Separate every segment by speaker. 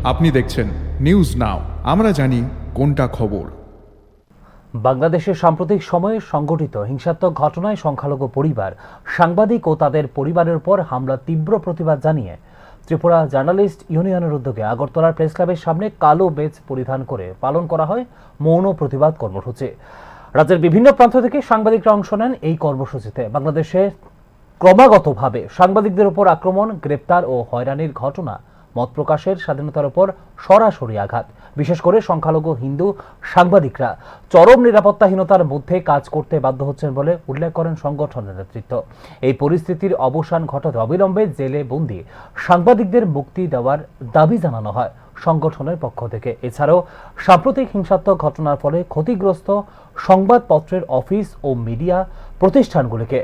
Speaker 1: আপনি দেখছেন news now, আমরা জানি কোনটা খবর।
Speaker 2: বাংলাদেশের সাম্প্রতিক সময়ে সংঘটিত হিংসাত্মক ঘটনায় সংখ্যালঘু পরিবার, সাংবাদিক ও তাদের পরিবারের উপর হামলার তীব্র প্রতিবাদ জানিয়ে ত্রিপুরা জার্নালিস্ট ইউনিয়নের উদ্যোগে আগরতলার প্রেস ক্লাবের সামনে কালো বেজ পরিধান করে পালন করা হয় মৌন প্রতিবাদ কর্মসূচি। রাজ্যের বিভিন্ন প্রান্ত থেকে সাংবাদিকরা অংশ নেন এই কর্মসূচিতে। বাংলাদেশে ক্রমাগতভাবে সাংবাদিকদের উপর আক্রমণ, গ্রেপ্তার ও হয়রানির ঘটনা মত প্রকাশের স্বাধীনতার উপর সরাসরি আঘাত। বিশেষ করে সংখ্যালঘু হিন্দু সাংবাদিকরা চরম নিরাপত্তাহীনতার মধ্যে কাজ করতে বাধ্য হচ্ছেন বলে উল্লেখ করেন সংগঠনের নেতৃত্ব। এই পরিস্থিতির অবসান ঘটাতে অবিলম্বে জেলে বন্দী সাংবাদিকদের মুক্তি দেওয়ার দাবি জানানো হয় সংগঠনের পক্ষ থেকে। এছাড়াও সাম্প্রতিক হিংসাত্মক ঘটনার ফলে ক্ষতিগ্রস্ত সংবাদপত্রের অফিস ও মিডিয়া প্রতিষ্ঠানগুলিকে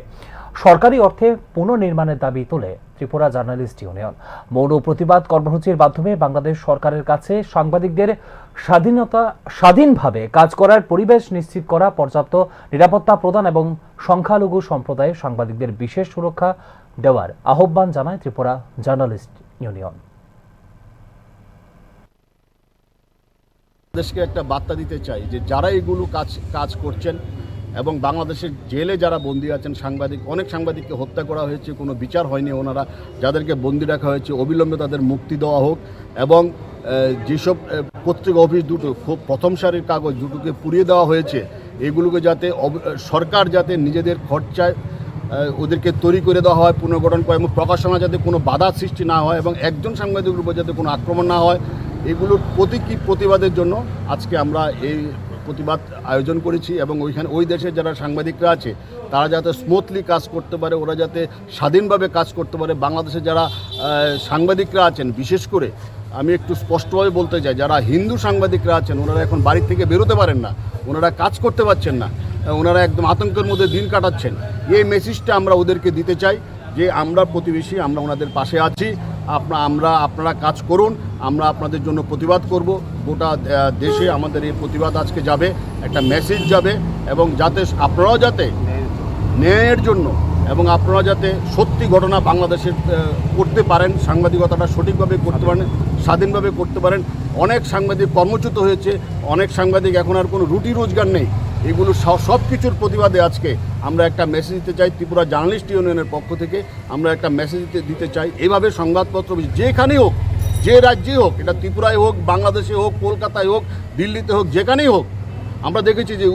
Speaker 2: সরকারি অর্থে পুনর্নির্মাণের দাবি তোলে ত্রিপুরা জার্নালিস্ট ইউনিয়ন। মৌন প্রতিবাদ কর্মসূচির মাধ্যমে বাংলাদেশ সরকারের কাছে সাংবাদিকদের স্বাধীনভাবে কাজ করার পরিবেশ নিশ্চিত করা, পর্যাপ্ত নিরাপত্তা প্রদান এবং সংখ্যালঘু সম্প্রদায়ের সাংবাদিকদের বিশেষ সুরক্ষা দেওয়ার আহ্বান জানায় ত্রিপুরা জার্নালিস্ট ইউনিয়ন।
Speaker 3: দেশকে একটা বার্তা দিতে চাই যে যারা এগুলো কাজ করছেন এবং বাংলাদেশের জেলে যারা বন্দী আছেন সাংবাদিক, অনেক সাংবাদিককে হত্যা করা হয়েছে, কোনো বিচার হয়নি। ওনারা যাদেরকে বন্দী রাখা হয়েছে অবিলম্বে তাদের মুক্তি দেওয়া হোক এবং যেসব পত্রিকা অফিস দুটো খুব প্রথম সারির কাগজ দুটোকে পুড়িয়ে দেওয়া হয়েছে, এগুলোকে যাতে সরকার যাতে নিজেদের খরচায় ওদেরকে তৈরি করে দেওয়া হয়, পুনর্গঠন করে এবং প্রকাশনা যাতে কোনো বাধা সৃষ্টি না হয় এবং একজন সাংবাদিকের উপর যাতে কোনো আক্রমণ না হয়, এগুলোর প্রতিবাদের জন্য আজকে আমরা এই প্রতিবাদ আয়োজন করেছি। এবং ওই দেশের যারা সাংবাদিকরা আছে তারা যাতে স্মুথলি কাজ করতে পারে, ওরা যাতে স্বাধীনভাবে কাজ করতে পারে। বাংলাদেশে যারা সাংবাদিকরা আছেন, বিশেষ করে আমি একটু স্পষ্টভাবে বলতে চাই, যারা হিন্দু সাংবাদিকরা আছেন ওনারা এখন বাড়ির থেকে বেরোতে পারেন না, ওনারা কাজ করতে পারছেন না, ওনারা একদম আতঙ্কের মধ্যে দিন কাটাচ্ছেন। এই মেসেজটা আমরা ওদেরকে দিতে চাই যে আমরা প্রতিবেশী, আমরা ওনাদের পাশে আছি, আপনারা কাজ করুন, আমরা আপনাদের জন্য প্রতিবাদ করব। গোটা দেশে আমাদের এই প্রতিবাদ আজকে যাবে, একটা মেসেজ যাবে এবং যাতে আপনারাও যাতে ন্যায়ের জন্য এবং আপনারা যাতে সত্যি ঘটনা বাংলাদেশে করতে পারেন, সাংবাদিকতাটা সঠিকভাবে করতে পারেন, স্বাধীনভাবে করতে পারেন। অনেক সাংবাদিক কর্মচ্যুত হয়েছে, অনেক সাংবাদিক এখন আর কোনো রুটি রোজগার নেই। এগুলো সব কিছুর প্রতিবাদে আজকে আমরা একটা মেসেজ দিতে চাই। ত্রিপুরা জার্নালিস্ট ইউনিয়নের পক্ষ থেকে আমরা একটা মেসেজ দিতে চাই। এভাবে সংবাদপত্র যেখানেই হোক, যে রাজ্যে হোক, এটা ত্রিপুরায় হোক, বাংলাদেশে হোক, কলকাতায় হোক, দিল্লিতে হোক, যেখানেই হোক, আমরা দেখেছি যে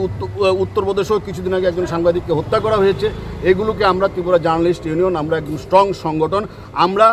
Speaker 3: উত্তরপ্রদেশেও কিছুদিন আগে একজন সাংবাদিককে হত্যা করা হয়েছে। এগুলোকে আমরা ত্রিপুরা জার্নালিস্ট ইউনিয়ন, আমরা একদম স্ট্রং সংগঠন, আমরা